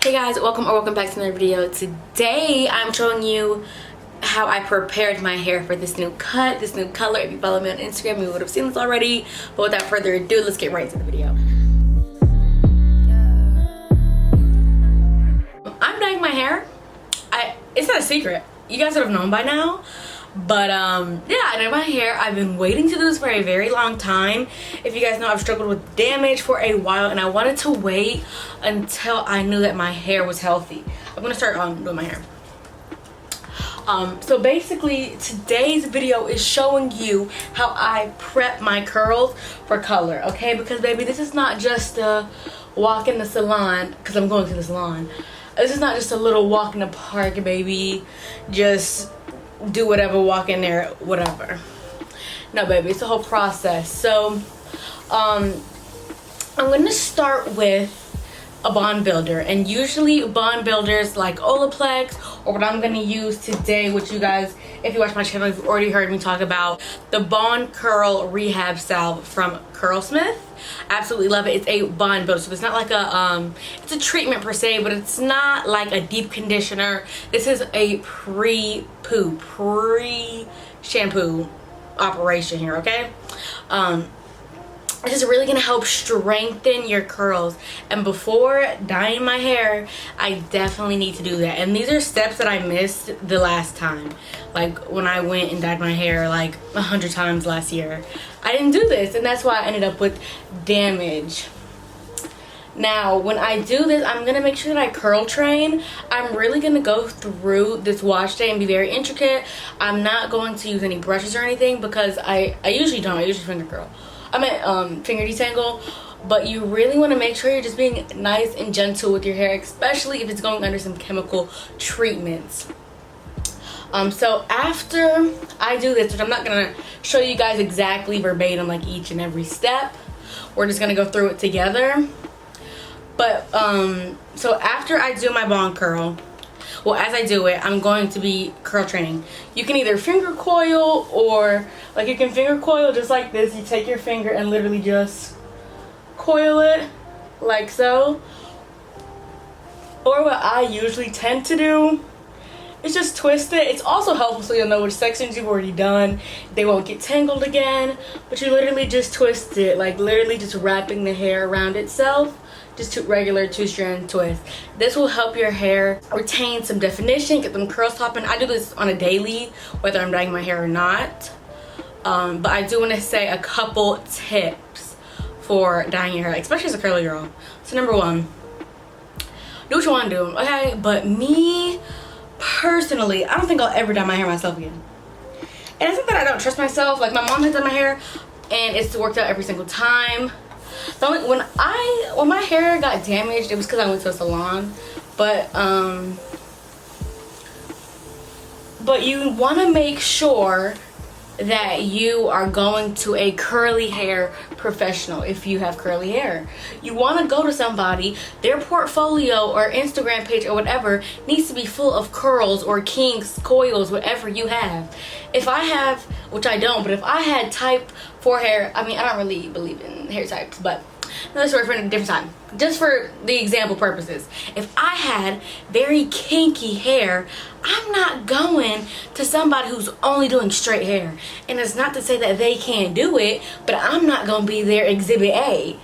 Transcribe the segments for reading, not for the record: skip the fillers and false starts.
Hey guys, welcome back to another video. Today I'm showing you how I prepared my hair for this new cut, this new color. If you follow me on Instagram, you would have seen this already. But without further ado, let's get right into the video. I'm dyeing my hair. It's not a secret. You guys would have known by now. But yeah, I did my hair. I've been waiting to do this for a very long time. If you guys know, I've struggled with damage for a while, and I wanted to wait until I knew that my hair was healthy. I'm gonna start doing my hair. So basically today's video is showing you how I prep my curls for color, okay? Because baby, this is not just a walk in the salon, because I'm going to the salon. This is not just a little walk in the park, baby. Just do whatever, walk in there, whatever. No, baby, it's a whole process. So I'm gonna start with a bond builder, and usually bond builders like Olaplex, or what I'm gonna use today, which you guys, if you watch my channel, you've already heard me talk about the Bond Curl Rehab Salve from Curlsmith. Absolutely love it. It's a bond builder, so it's not like a it's a treatment per se, but it's not like a deep conditioner. This is a pre-shampoo operation here, okay? This is really gonna help strengthen your curls, and before dyeing my hair, I definitely need to do that. And these are steps that I missed the last time, like when I went and dyed my hair like 100 times last year. I didn't do this, and that's why I ended up with damage. Now when I do this, I'm gonna make sure that I curl train. I'm really gonna go through this wash day and be very intricate. I'm not going to use any brushes or anything, because I usually don't. I usually finger curl. I meant finger detangle, but you really want to make sure you're just being nice and gentle with your hair, especially if it's going under some chemical treatments. So after I do this, which I'm not gonna show you guys exactly verbatim like each and every step, we're just gonna go through it together. But so after I do my bond curl, well, as I do it, I'm going to be curl training. You can either finger coil, or like you can finger coil just like this. You take your finger and literally just coil it like so. Or what I usually tend to do is just twist it. It's also helpful so you'll know which sections you've already done. They won't get tangled again. But you literally just twist it, like literally just wrapping the hair around itself. Just regular two-strand twist. This will help your hair retain some definition, get them curls popping. I do this on a daily, whether I'm dyeing my hair or not. But I do want to say a couple tips for dyeing your hair, especially as a curly girl. So number one, do what you want to do, okay? But me personally, I don't think I'll ever dye my hair myself again. And it's not that I don't trust myself. Like, my mom has done my hair, and it's worked out every single time. When my hair got damaged, it was because I went to a salon. But you want to make sure that you are going to a curly hair professional. If you have curly hair, you want to go to somebody, their portfolio or Instagram page or whatever needs to be full of curls or kinks, coils, whatever you have. If I have, which I don't, but if I had type 4 hair, I mean, I don't really believe in hair types, but another story for a different time. Just for the example purposes, if I had very kinky hair, I'm not going to somebody who's only doing straight hair. And it's not to say that they can't do it, but I'm not gonna be their exhibit A.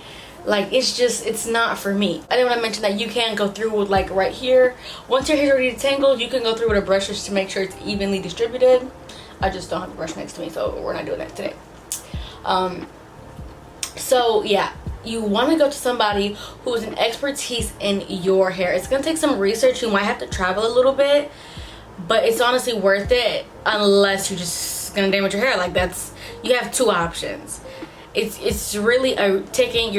Like, it's not for me. I didn't want to mention that you can go through with, like, right here. Once your hair's already detangled, you can go through with a brush just to make sure it's evenly distributed. I just don't have a brush next to me, so we're not doing that today. So yeah, you want to go to somebody who has an expertise in your hair. It's gonna take some research. You might have to travel a little bit, but it's honestly worth it, unless you're just gonna damage your hair. Like, you have two options. It's really you're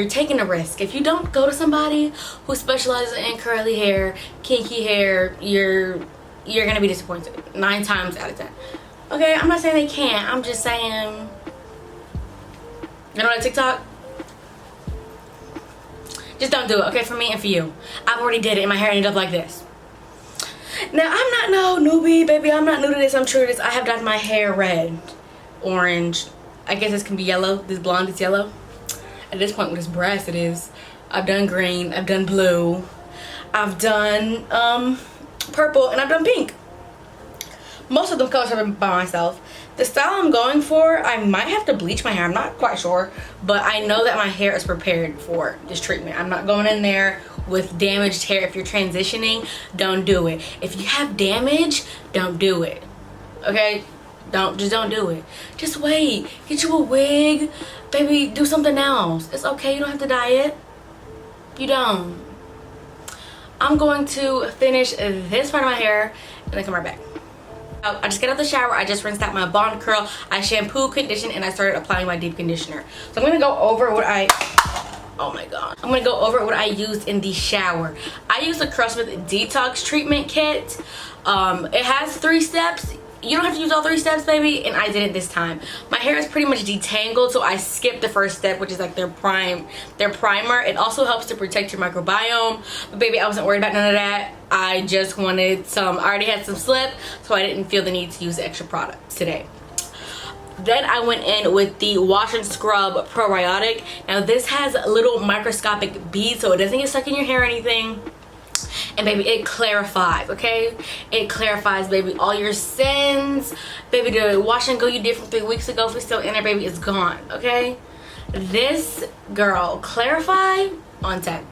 taking a risk. If you don't go to somebody who specializes in curly hair, kinky hair, you're gonna be disappointed 9 times out of 10. Okay, I'm not saying they can't. I'm just saying, you know that TikTok? Just don't do it, okay, for me and for you. I've already did it and my hair ended up like this. Now, I'm not no newbie, baby. I'm not new to this. I'm true to this. I have dyed my hair red, orange. I guess this can be yellow. This blonde is yellow. At this point with this brass, it is. I've done green. I've done blue. I've done purple, and I've done pink. Most of them colors have been by myself. The style I'm going for, I might have to bleach my hair. I'm not quite sure, but I know that my hair is prepared for this treatment. I'm not going in there with damaged hair. If you're transitioning, don't do it. If you have damage, don't do it. Okay? Just don't do it. Just wait. Get you a wig. Baby, do something else. It's okay. You don't have to dye it. You don't. I'm going to finish this part of my hair and then come right back. I just got out of the shower. I just rinsed out my bond curl. I shampoo, conditioned, and I started applying my deep conditioner. So I'm gonna go over what oh my god. I'm gonna go over what I used in the shower. I used the Curlsmith Detox Treatment Kit. It has 3 steps. You don't have to use all 3 steps, baby, and I didn't this time. My hair is pretty much detangled, so I skipped the first step, which is like their primer. It also helps to protect your microbiome, but baby, I wasn't worried about none of that. I just wanted some, I already had some slip, so I didn't feel the need to use extra products today. Then I went in with the Wash and Scrub Probiotic. Now this has little microscopic beads, so it doesn't get stuck in your hair or anything. And baby, it clarifies, okay? It clarifies, baby, all your sins. Baby, the wash and go you did from 3 weeks ago, if it's still in there, baby, it's gone, okay? This girl, clarify on 10.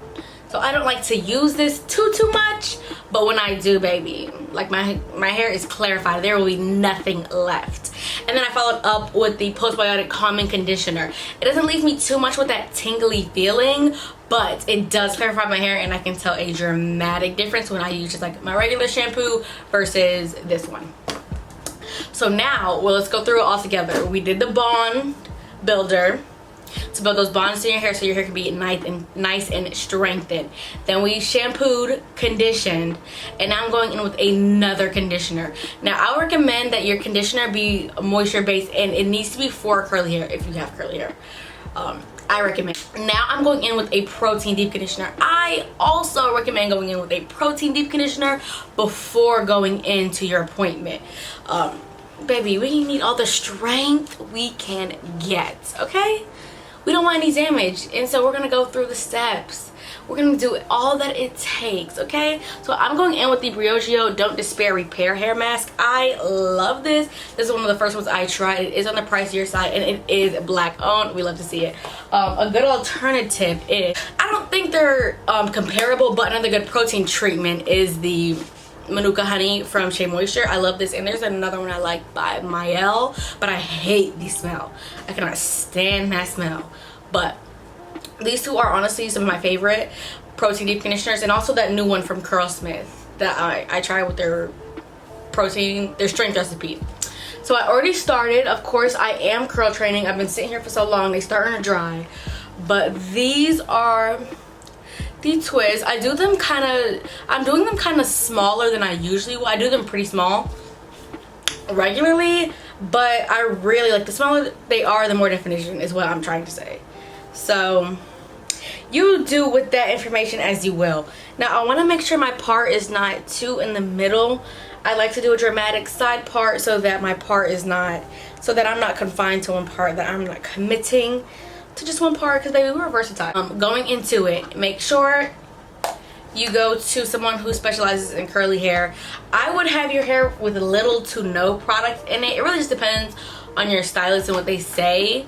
So I don't like to use this too much, but when I do, baby, like my hair is clarified. There will be nothing left. And then I followed up with the Postbiotic Calming Conditioner. It doesn't leave me too much with that tingly feeling, but it does clarify my hair, and I can tell a dramatic difference when I use just like my regular shampoo versus this one. So now, well, let's go through it all together. We did the bond builder to build those bonds in your hair so your hair can be nice and strengthened. Then we shampooed, conditioned, and now I'm going in with another conditioner. Now I recommend that your conditioner be moisture based, and it needs to be for curly hair if you have curly hair. I recommend. Now I'm going in with a protein deep conditioner. I also recommend going in with a protein deep conditioner before going into your appointment. Baby, we need all the strength we can get, okay? We don't want any damage, and so we're gonna go through the steps. We're gonna do all that it takes, okay? So I'm going in with the Briogeo Don't Despair Repair Hair Mask. I love this. This is one of the first ones I tried. It is on the pricier side, and it is black owned. We love to see it. A good alternative is, I don't think they're comparable, but another good protein treatment is the Manuka Honey from Shea Moisture. I love this, and there's another one I like by Wilde, but I hate the smell. I cannot stand that smell. But these two are honestly some of my favorite protein deep conditioners, and also that new one from Curlsmith that I tried with their strength recipe. So I already started. Of course, I am curl training. I've been sitting here for so long, they starting to dry. But these are the twists. I'm doing them kind of smaller than I usually will. I do them pretty small regularly, but I really like, the smaller they are, the more definition is what I'm trying to say. So you do with that information as you will. Now I want to make sure my part is not too in the middle. I like to do a dramatic side part so that my part is not, so that I'm not confined to one part, that I'm not committing to just one part, because baby, we're versatile. Going into it, make sure you go to someone who specializes in curly hair. I would have your hair with little to no product in it. It really just depends on your stylist and what they say.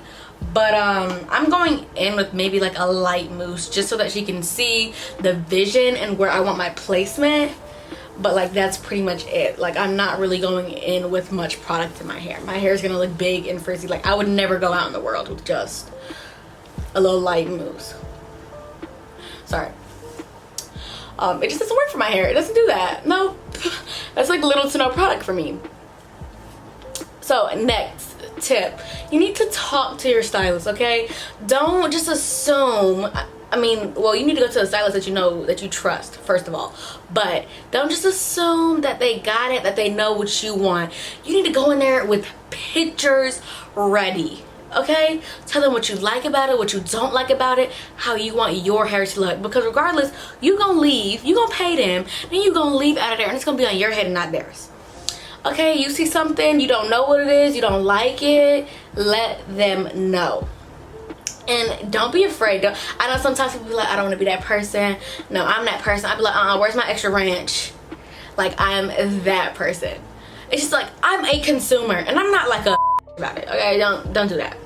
But I'm going in with maybe like a light mousse, just so that she can see the vision and where I want my placement. But like, that's pretty much it. Like, I'm not really going in with much product in my hair. My hair is gonna look big and frizzy. Like, I would never go out in the world with just a little light mousse. Sorry. It just doesn't work for my hair. It doesn't do that. No, that's like little to no product for me. So next tip, you need to talk to your stylist, okay? Don't just assume. I mean, well, you need to go to a stylist that you know, that you trust, first of all. But don't just assume that they got it, that they know what you want. You need to go in there with pictures ready. Okay, tell them what you like about it, what you don't like about it, how you want your hair to look, because regardless, you gonna leave, you gonna pay them, then you gonna leave out of there, and it's gonna be on your head and not theirs. Okay, you see something, you don't know what it is, you don't like it, let them know. And don't be afraid. I know sometimes people be like, I don't want to be that person. No, I'm that person. I be like, where's my extra ranch? Like, I'm that person. It's just like, I'm a consumer, and I'm not like a about it. Okay, don't do that.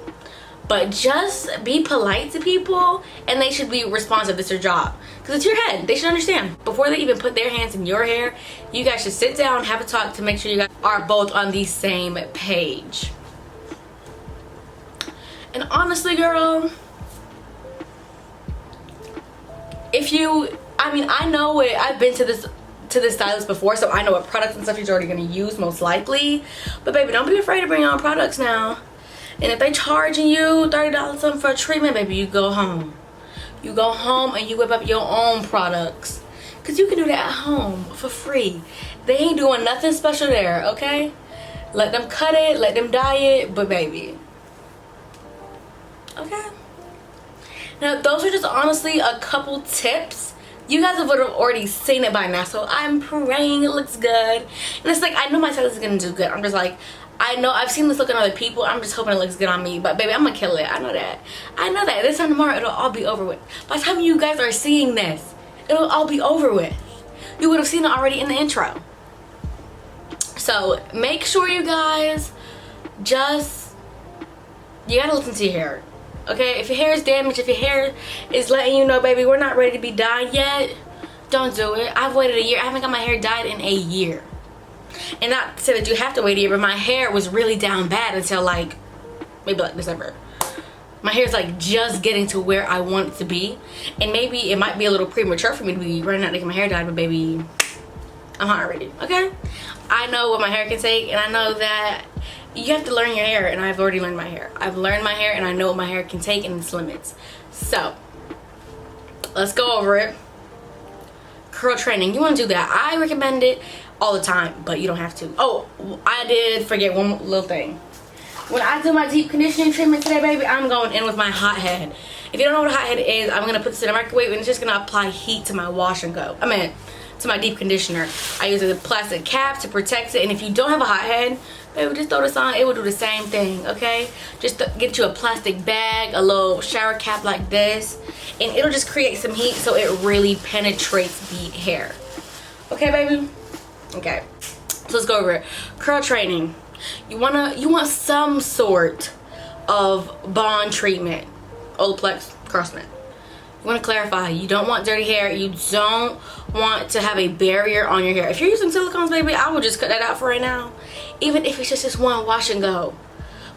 But just be polite to people, and they should be responsive. It's their job, because it's your head. They should understand. Before they even put their hands in your hair, you guys should sit down, have a talk to make sure you guys are both on the same page. And honestly, girl, I know it. I've been to this stylist before, so I know what products and stuff he's already gonna use most likely. But baby, don't be afraid to bring your own products now. And if they charging you $30 something for a treatment, baby, you go home. You go home and you whip up your own products, because you can do that at home for free. They ain't doing nothing special there, okay? Let them cut it, let them dye it, but baby, okay? Now, those are just honestly a couple tips. You guys would have already seen it by now, so I'm praying it looks good. And it's like, I know my stylist is gonna do good. I'm just like, I know I've seen this look on other people. I'm just hoping it looks good on me. But baby, I'm gonna kill it. I know that. I know that. This time tomorrow, it'll all be over with. By the time you guys are seeing this, it'll all be over with. You would have seen it already in the intro. So make sure you guys you gotta listen to your hair. Okay, if your hair is damaged, if your hair is letting you know, baby, we're not ready to be dyed yet, don't do it. I've waited a year. I haven't got my hair dyed in a year. And not to say that you have to wait a year, but my hair was really down bad until like, maybe like December. My hair's like just getting to where I want it to be. And maybe it might be a little premature for me to be running out to get my hair dyed, but baby, I'm hot already, okay? I know what my hair can take, and I know that you have to learn your hair, and I've already learned my hair. I've learned my hair, and I know what my hair can take and its limits. So, let's go over it. Curl training, you want to do that. I recommend it all the time, but you don't have to. Oh, I did forget one little thing. When I do my deep conditioning treatment today, baby, I'm going in with my hot head. If you don't know what a hot head is, I'm going to put this in a microwave, and it's just going to apply heat to my wash and go. To my deep conditioner. I use a plastic cap to protect it, and if you don't have a hot head, baby, just throw this on. It will do the same thing, okay? Just get you a plastic bag, a little shower cap like this, and it'll just create some heat so it really penetrates the hair. Okay, baby? Okay. So let's go over it. Curl training. You want some sort of bond treatment. Olaplex, curl cement. You want to clarify, you don't want dirty hair. You don't want to have a barrier on your hair. If you're using silicones, baby, I will just cut that out for right now. Even if it's just this one wash and go.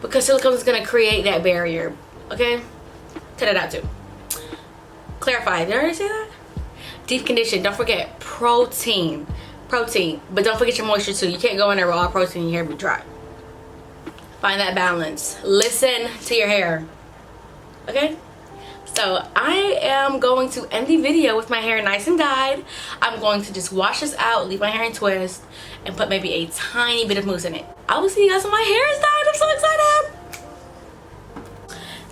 Because silicones is going to create that barrier. Okay? Cut it out too. Clarify. Did I already say that? Deep condition. Don't forget protein. Protein. But don't forget your moisture too. You can't go in there with all protein and your hair be dry. Find that balance. Listen to your hair. Okay? So I am going to end the video with my hair nice and dyed. I'm going to just wash this out, leave my hair in twist, and put maybe a tiny bit of mousse in it. I will see you guys when my hair is dyed. I'm so excited.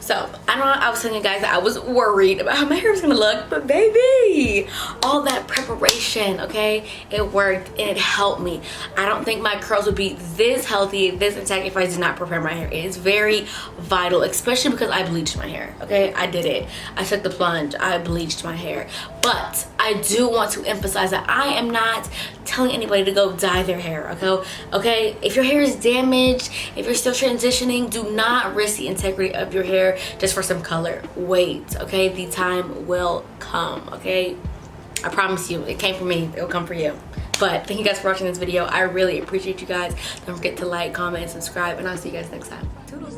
So I know I was telling you guys that I was worried about how my hair was gonna look, but baby, all that preparation, okay, it worked and it helped me. I don't think my curls would be this healthy, this intact if I did not prepare my hair. It is very vital, especially because I bleached my hair, okay? I did it. I took the plunge. I bleached my hair. But I do want to emphasize that I am not telling anybody to go dye their hair, okay? If your hair is damaged, if you're still transitioning, do not risk the integrity of your hair just for some color. Wait, okay? The time will come, okay? I promise you, it came for me, it will come for you. But thank you guys for watching this video. I really appreciate you guys. Don't forget to like, comment, and subscribe, and I'll see you guys next time. Toodles.